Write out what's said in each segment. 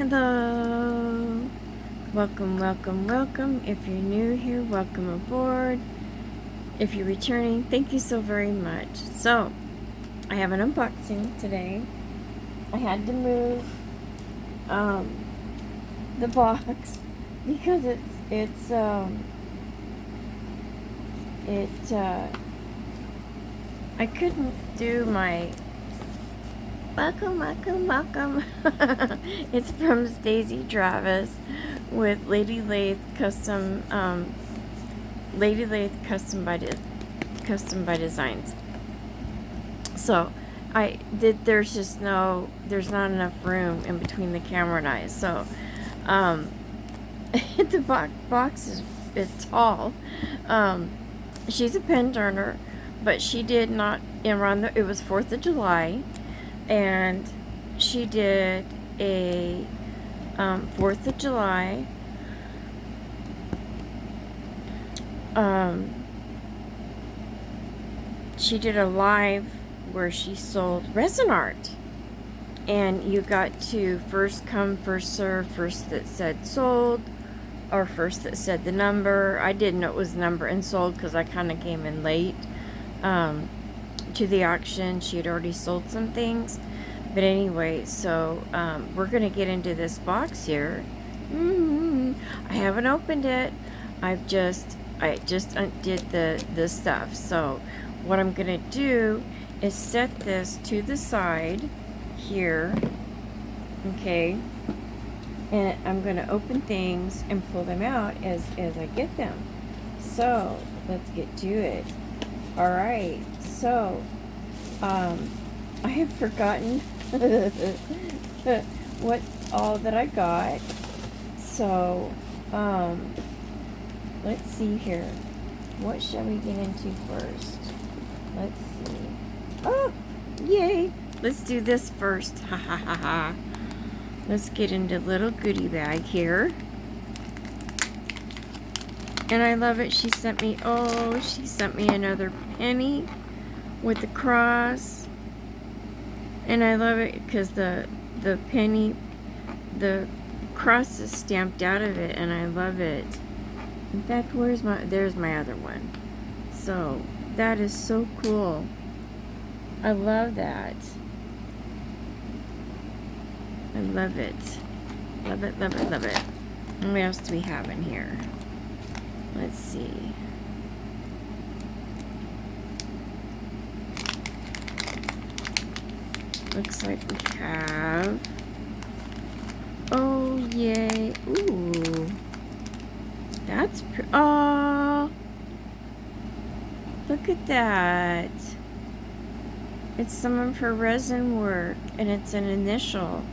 Hello. Welcome, welcome, welcome. If you're new here, welcome aboard. If you're returning, thank you so very much. So, I have an unboxing today. I had to move the box because I couldn't do my welcome. It's from Stacy Travis with Lathe Custom by Designs. So there's not enough room in between the camera and I. So the box is tall. She's a pen turner, but she did not it was 4th of July, and she did a 4th of July she did a live where she sold resin art, and you got to first come, first serve, first that said sold, or first that said the number. I didn't know it was number and sold because I kind of came in late to the auction. She had already sold some things, but anyway, so we're gonna get into this box here. I haven't opened it. I just undid the stuff. So what I'm gonna do is set this to the side here, okay, and I'm gonna open things and pull them out as I get them. So let's get to it. All right, so I have forgotten what all that I got. So let's see here. What shall we get into first? Let's see. Oh, yay! Let's do this first. Ha ha ha ha. Let's get into little goodie bag here. And I love it. She sent me another penny with the cross. And I love it because the penny, the cross is stamped out of it, and I love it. In fact, there's my other one. So that is so cool. I love that. I love it. Love it, love it, love it. And what else do we have in here? Let's see. Looks like we have... Oh, yay. Ooh. That's oh, look at that. It's some of her resin work, and it's an initial.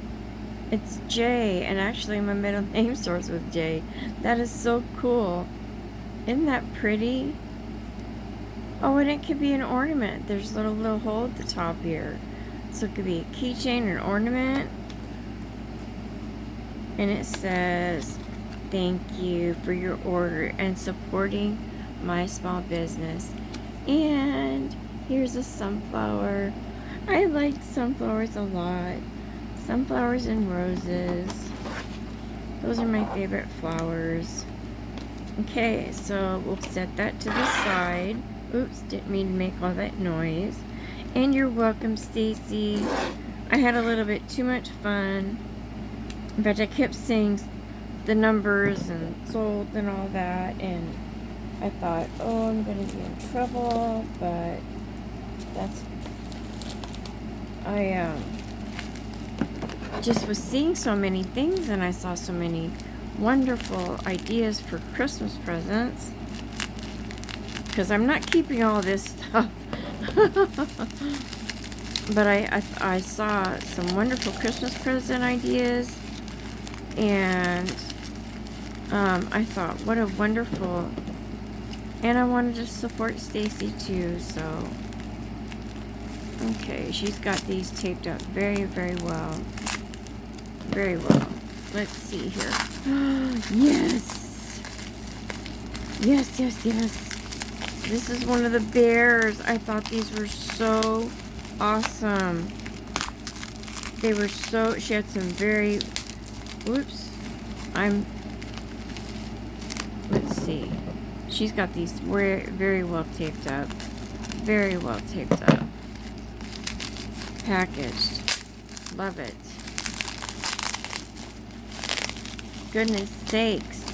It's J, and actually my middle name starts with J. That is so cool. Isn't that pretty? Oh, and it could be an ornament. There's a little hole at the top here. So it could be a keychain or an ornament. And it says, "Thank you for your order and supporting my small business." And here's a sunflower. I like sunflowers a lot. Sunflowers and roses. Those are my favorite flowers. Okay, so we'll set that to the side. Oops, didn't mean to make all that noise. And you're welcome, Stacy. I had a little bit too much fun. In fact, I kept saying the numbers and sold and all that, and I thought, oh, I'm gonna be in trouble, but I just was seeing so many things, and I saw so many wonderful ideas for Christmas presents, because I'm not keeping all this stuff. But I saw some wonderful Christmas present ideas, and I thought, what a wonderful, and I wanted to support Stacy too, so okay, she's got these taped up very, very well. Very well. Let's see here. Yes! Yes, yes, yes. This is one of the bears. I thought these were so awesome. They were so, she had some very Whoops. Let's see. She's got these very well taped up. Very well taped up. Packaged. Love it. Goodness sakes.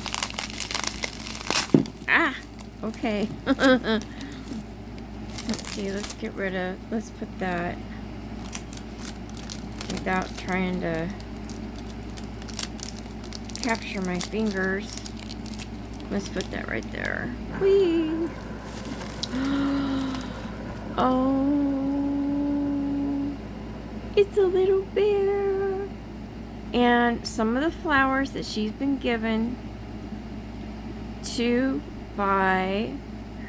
Ah! Okay. Let's see, let's put that without trying to capture my fingers. Let's put that right there. Whee! Oh, it's a little bear. And some of the flowers that she's been given to by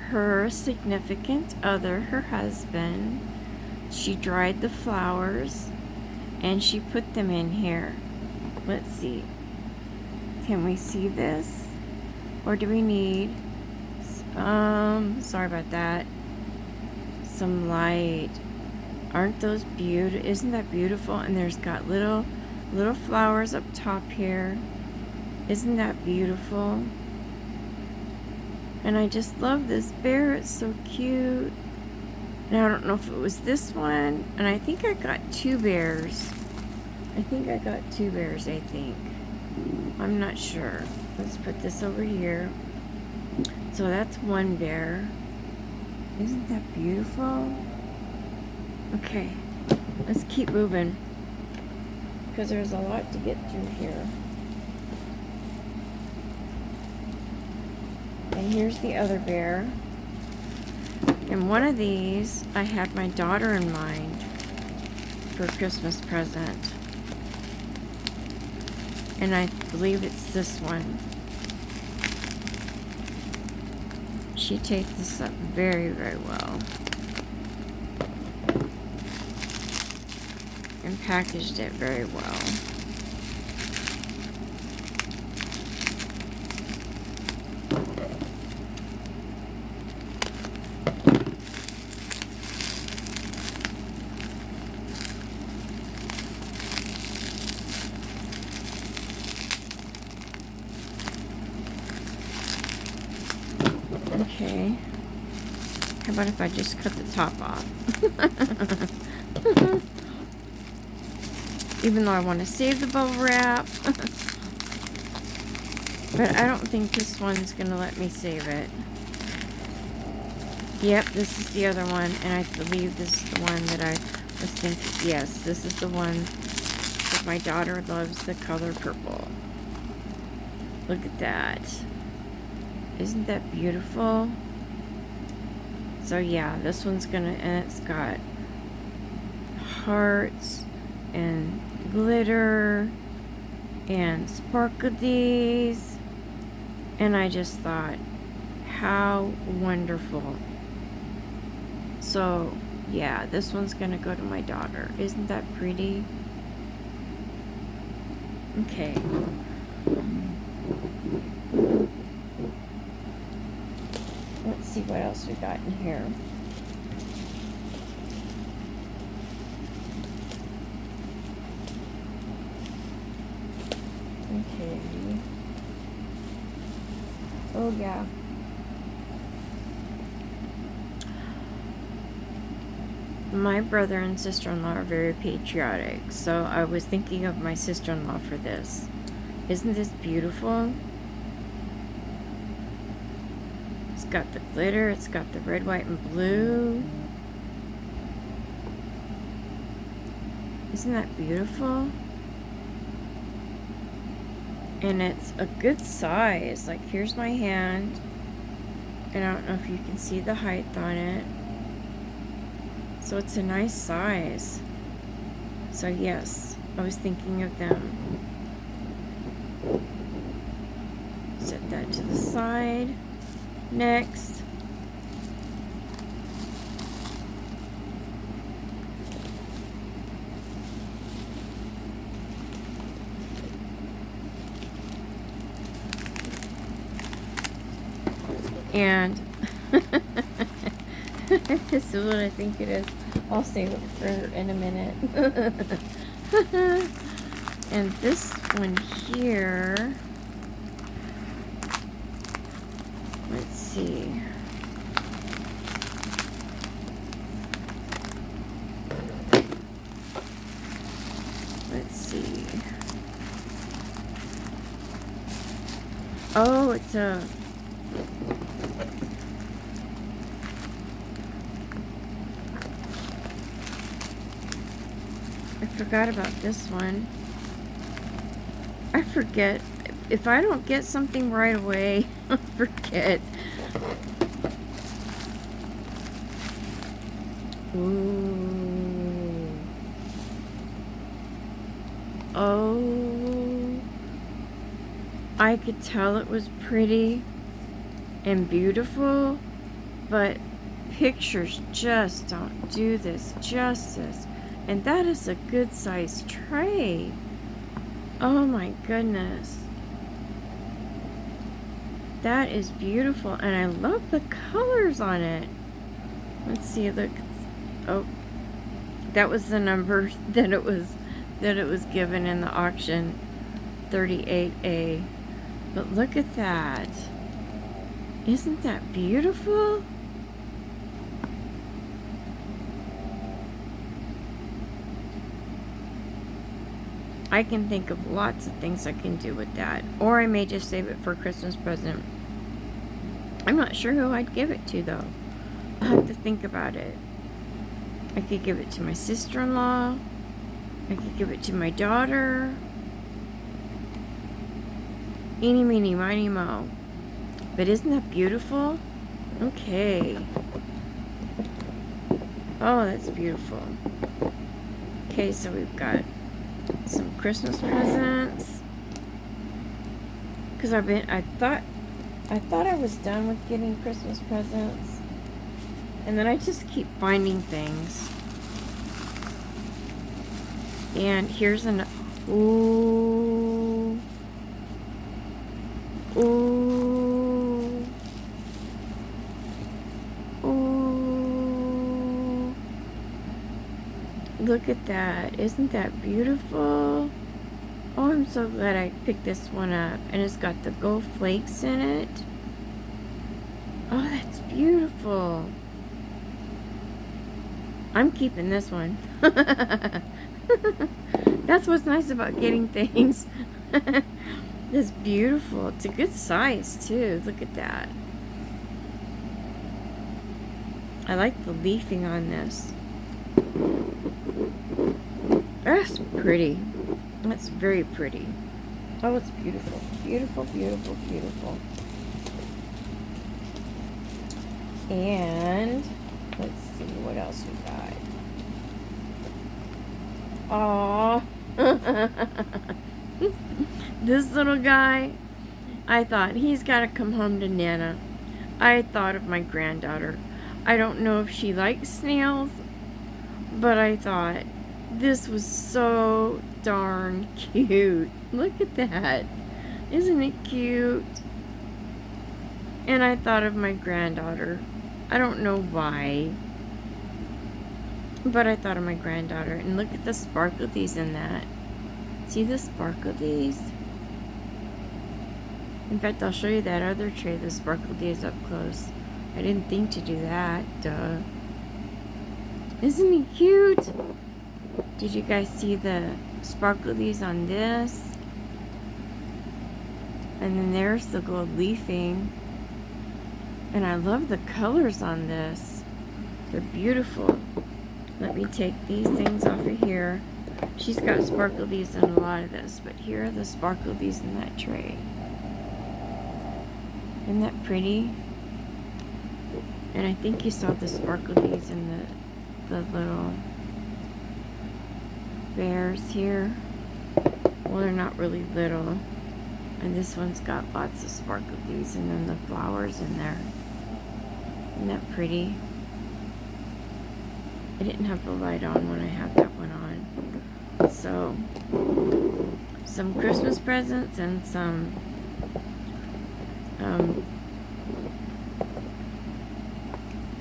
her significant other, her husband, she dried the flowers and she put them in here. Let's see. Can we see this? Or do we need sorry about that, some light? Aren't those beautiful? Isn't that beautiful? And there's got little flowers up top here. Isn't that beautiful? And I just love this bear. It's so cute. And I don't know if it was this one. And I think I got two bears. I think. I'm not sure. Let's put this over here. So that's one bear. Isn't that beautiful? Okay. Let's keep moving, because there's a lot to get through here. And here's the other bear. And one of these, I had my daughter in mind for a Christmas present. And I believe it's this one. She taped this up very, very well. And packaged it very well. Okay. How about if I just cut the top off? Even though I want to save the bubble wrap. But I don't think this one's going to let me save it. Yep, this is the other one. And I believe this is the one that I was thinking. Yes, this is the one that my daughter loves, the color purple. Look at that. Isn't that beautiful? So yeah, this one's gonna, and it's got hearts and glitter and sparklies, and I just thought, how wonderful. So yeah, this one's gonna go to my daughter. Isn't that pretty? Okay. Let's see what else we got in here. Okay. Oh yeah. My brother and sister-in-law are very patriotic, so I was thinking of my sister-in-law for this. Isn't this beautiful? It's got the glitter, it's got the red, white, and blue. Isn't that beautiful? And it's a good size. Like, here's my hand. And I don't know if you can see the height on it. So it's a nice size. So yes, I was thinking of them. Set that to the side. Next. And this is what I think it is. I'll save it for in a minute. And this one here, let's see. Let's see. Oh, it's a... I forgot about this one. I forget. If I don't get something right away, I forget. Ooh. Oh. I could tell it was pretty and beautiful, but pictures just don't do this justice. And that is a good sized tray. Oh my goodness. That is beautiful, and I love the colors on it. Let's see, look. Oh, that was the number that it was given in the auction, 38A. But look at that. Isn't that beautiful? I can think of lots of things I can do with that. Or I may just save it for a Christmas present. I'm not sure who I'd give it to, though. I'll have to think about it. I could give it to my sister-in-law. I could give it to my daughter. Eeny, meeny, miny, mo. But isn't that beautiful? Okay. Oh, that's beautiful. Okay, so we've got some Christmas presents. Because I thought I was done with getting Christmas presents. And then I just keep finding things. And here's an... Ooh. Ooh. Ooh. Look at that. Isn't that beautiful? Oh, I'm so glad I picked this one up. And it's got the gold flakes in it. Oh, that's beautiful. I'm keeping this one. That's what's nice about getting things. It's beautiful. It's a good size, too. Look at that. I like the leafing on this. That's pretty. That's very pretty. Oh, it's beautiful. Beautiful, beautiful, beautiful. And let's see what else we got. Aww. This little guy, I thought he's got to come home to Nana. I thought of my granddaughter. I don't know if she likes snails, but I thought this was so darn cute. Look at that. Isn't it cute? And I thought of my granddaughter. I don't know why, but I thought of my granddaughter. And look at the sparklies in that. See the sparklies? In fact, I'll show you that other tray, the sparklies up close. I didn't think to do that. Duh. Isn't he cute? Did you guys see the sparklies on this? And then there's the gold leafing. And I love the colors on this. They're beautiful. Let me take these things off of here. She's got sparklies in a lot of this, but here are the sparklies in that tray. Isn't that pretty? And I think you saw the sparklies in the little bears here. Well, they're not really little. And this one's got lots of sparklies and then the flowers in there. Isn't that pretty? I didn't have the light on when I had that one on. So, some Christmas presents and some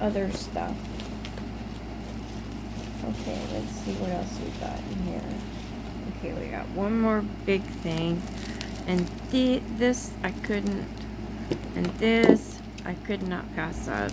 other stuff. Okay, let's see what else we got in here. Okay, we got one more big thing. And this I couldn't. And this I could not pass up.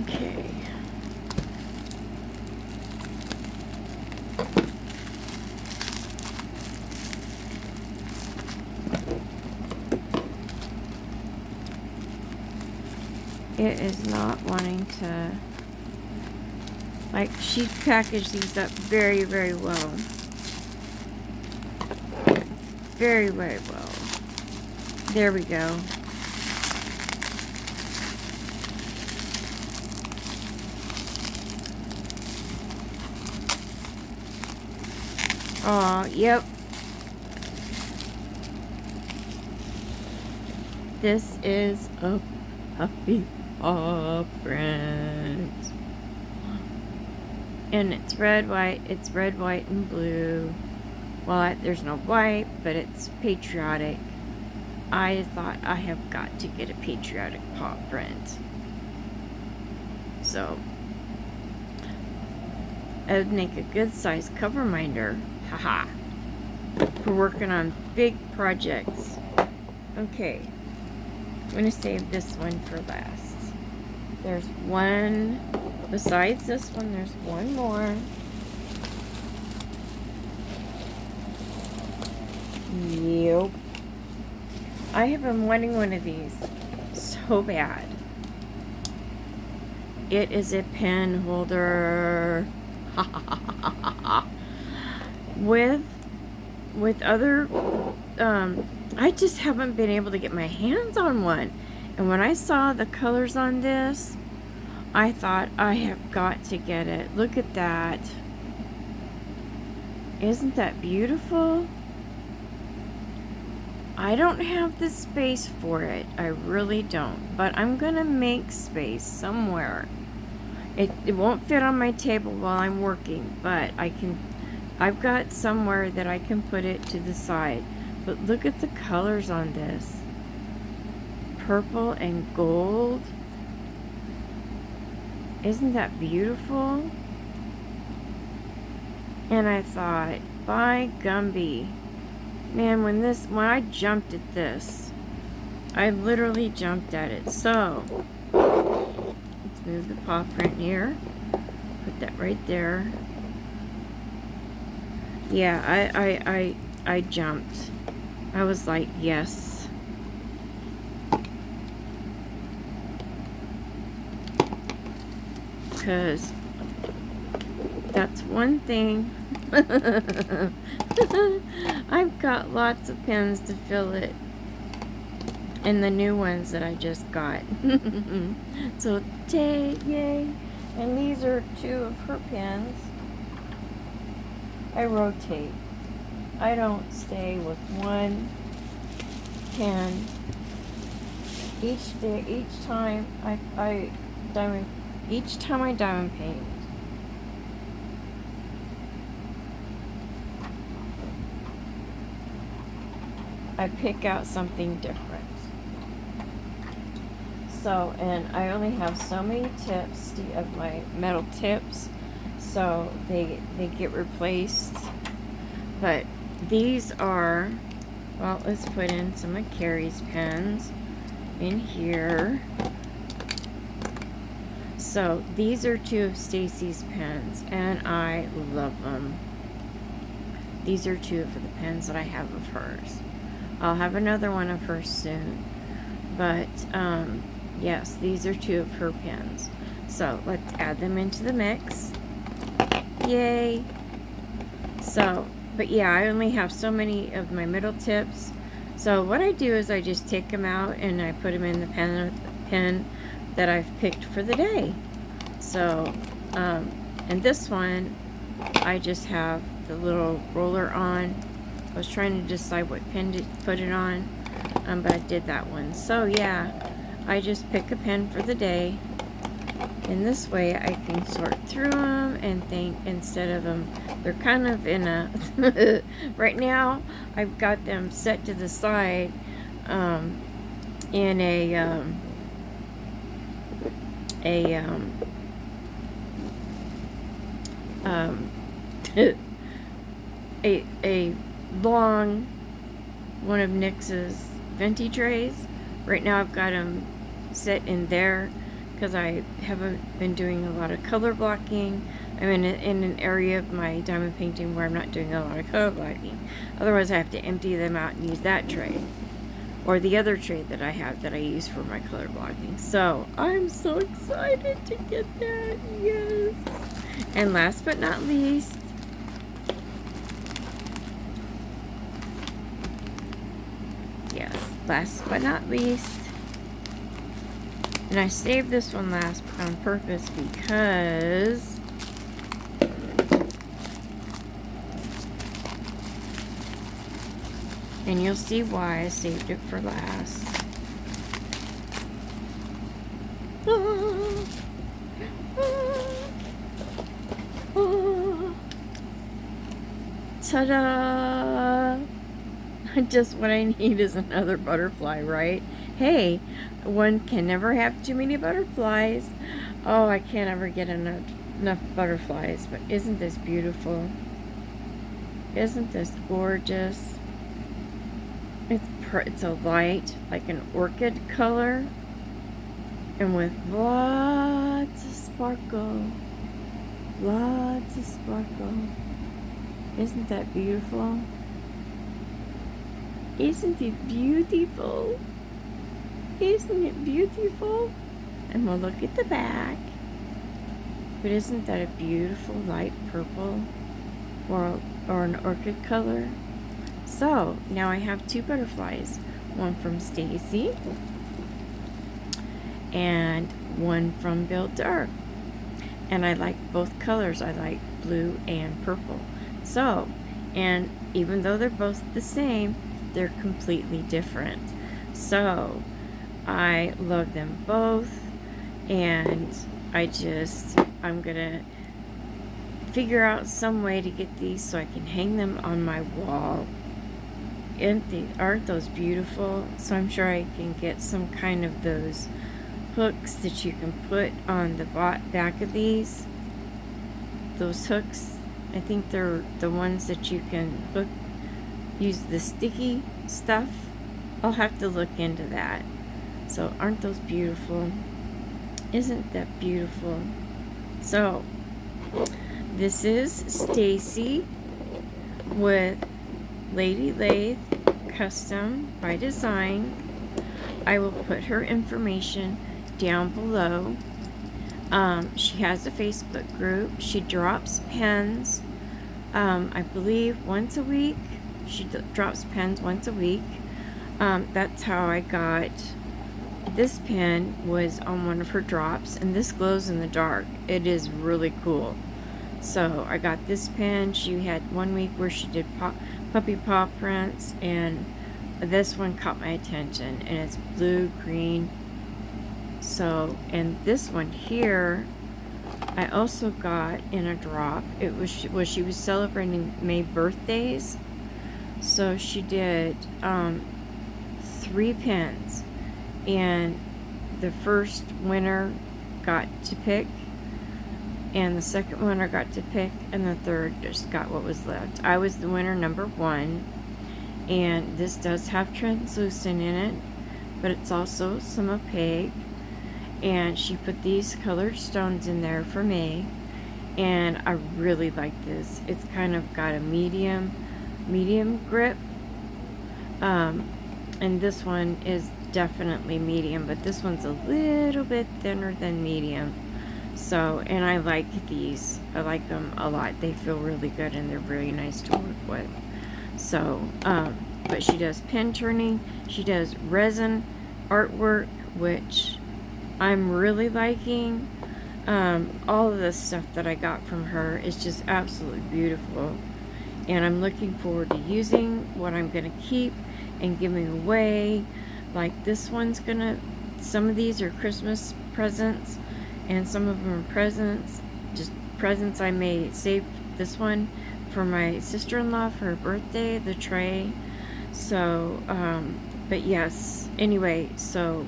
Okay. It is not wanting to, like, she packaged these up very, very well. Very, very well. There we go. Oh, yep. This is a puppy paw print. And it's red, white, and blue. Well, there's no white, but it's patriotic. I thought I have got to get a patriotic paw print. So, it would make a good size cover minder. Haha. For working on big projects. Okay. I'm going to save this one for last. There's one, besides this one, there's one more. Yep. I have been wanting one of these so bad. It is a pen holder. With other, I just haven't been able to get my hands on one. And when I saw the colors on this, I thought I have got to get it. Look at that. Isn't that beautiful? I don't have the space for it. I really don't. But I'm going to make space somewhere. It won't fit on my table while I'm working, but I've got somewhere that I can put it to the side. But look at the colors on this. Purple and gold. Isn't that beautiful? And I thought, by Gumby. Man, when I jumped at this, I literally jumped at it. So, let's move the paw print here. Put that right there. Yeah, I jumped. I was like, yes. Because that's one thing. I've got lots of pens to fill it. And the new ones that I just got. So, yay. And these are two of her pens. I rotate. I don't stay with one pen each day. Each time I diamond paint. I pick out something different. So, and I only have so many tips of my metal tips. So they get replaced. But these are, well, let's put in some of Carrie's pens in here. So these are two of Stacy's pens, and I love them. These are two of the pens that I have of hers. I'll have another one of hers soon. But yes, these are two of her pens. So let's add them into the mix. Yay! So, but yeah, I only have so many of my middle tips. So what I do is I just take them out and I put them in the pen that I've picked for the day. So, and this one, I just have the little roller on I was trying to decide what pen to put it on, but I did that one. So yeah, I just pick a pen for the day. And this way I can sort through them and think, instead of them, they're kind of in a, right now I've got them set to the side in a long one of NYX's venti trays. Right now I've got them set in there because I haven't been doing a lot of color blocking. I'm in an area of my diamond painting where I'm not doing a lot of color blocking. Otherwise I have to empty them out and use that tray. Or the other tray that I have that I use for my color blocking. So I'm so excited to get that. Yes. And last but not least, and I saved this one last on purpose because and you'll see why I saved it for last. Ta-da! Just what I need is another butterfly, right? Hey, one can never have too many butterflies. Oh, I can't ever get enough butterflies. But isn't this beautiful? Isn't this gorgeous? It's a light, like an orchid color, and with lots of sparkle. Lots of sparkle. Isn't that beautiful? Isn't it beautiful? Isn't it beautiful? And we'll look at the back. But isn't that a beautiful light purple or an orchid color? So now I have two butterflies. One from Stacy and one from Boutte. And I like both colors. I like blue and purple. So, and even though they're both the same, they're completely different. So I love them both, and I'm gonna figure out some way to get these so I can hang them on my wall. Aren't those beautiful? So I'm sure I can get some kind of those hooks that you can put on the back of these. Those hooks, I think they're the ones that you can use the sticky stuff. I'll have to look into that. So aren't those beautiful? Isn't that beautiful? So this is Stacy with Lathe Custom by Design. I will put her information down below. She has a Facebook group. She drops pens, I believe once a week. She drops pens once a week. That's how I got this pen, was on one of her drops, and this glows in the dark. It is really cool. So I got this pen. She had 1 week where she did puppy paw prints, and this one caught my attention, and it's blue green. So, and this one here I also got in a drop. It was she was celebrating May birthdays, so she did 3 pens, and the first winner got to pick, and the second winner got to pick, and the third just got what was left. I was the winner, number 1, and this does have translucent in it, but it's also some opaque. And she put these colored stones in there for me, and I really like this. It's kind of got a medium grip, and this one is definitely medium, but this one's a little bit thinner than medium. So, and I like these. I like them a lot. They feel really good, and they're really nice to work with. So, but she does pen turning. She does resin artwork, which I'm really liking. All of the stuff that I got from her is just absolutely beautiful. and I'm looking forward to using what I'm going to keep and giving away. Like this one's gonna, some of these are Christmas presents and some of them are presents, just presents I may save. This one for my sister-in-law for her birthday, the tray. So but yes, anyway, so,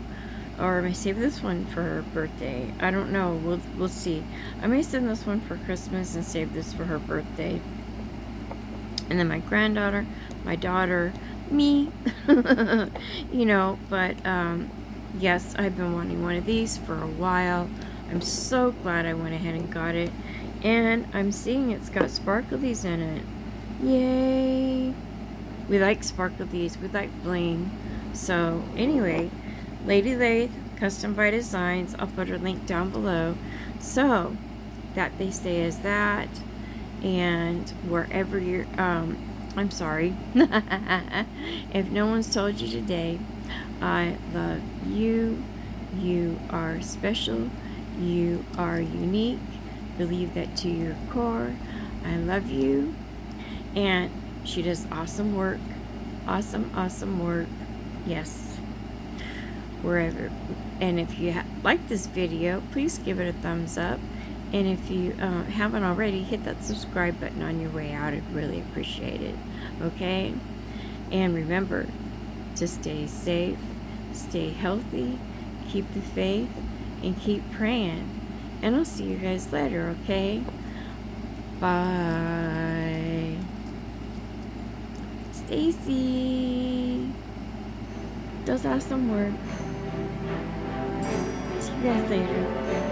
or I may save this one for her birthday. I don't know, we'll see. I may send this one for Christmas and save this for her birthday. And then my granddaughter, my daughter, me, you know, but yes, I've been wanting one of these for a while. I'm so glad I went ahead and got it. And I'm seeing it's got sparklies in it. Yay! We like sparklies, we like bling. So anyway, Lady Lathe, custom by designs. I'll put her link down below. So that they stay as that. And wherever you're, I'm sorry. If no one's told you today, I love you. You are special. You are unique. Believe that to your core. I love you. And she does awesome work. Awesome, awesome work. Yes. Wherever. And if you like this video, please give it a thumbs up. And if you haven't already, hit that subscribe button on your way out. I'd really appreciate it. Okay? And remember to stay safe, stay healthy, keep the faith, and keep praying. And I'll see you guys later, okay? Bye. Stacy does awesome work. See you guys later.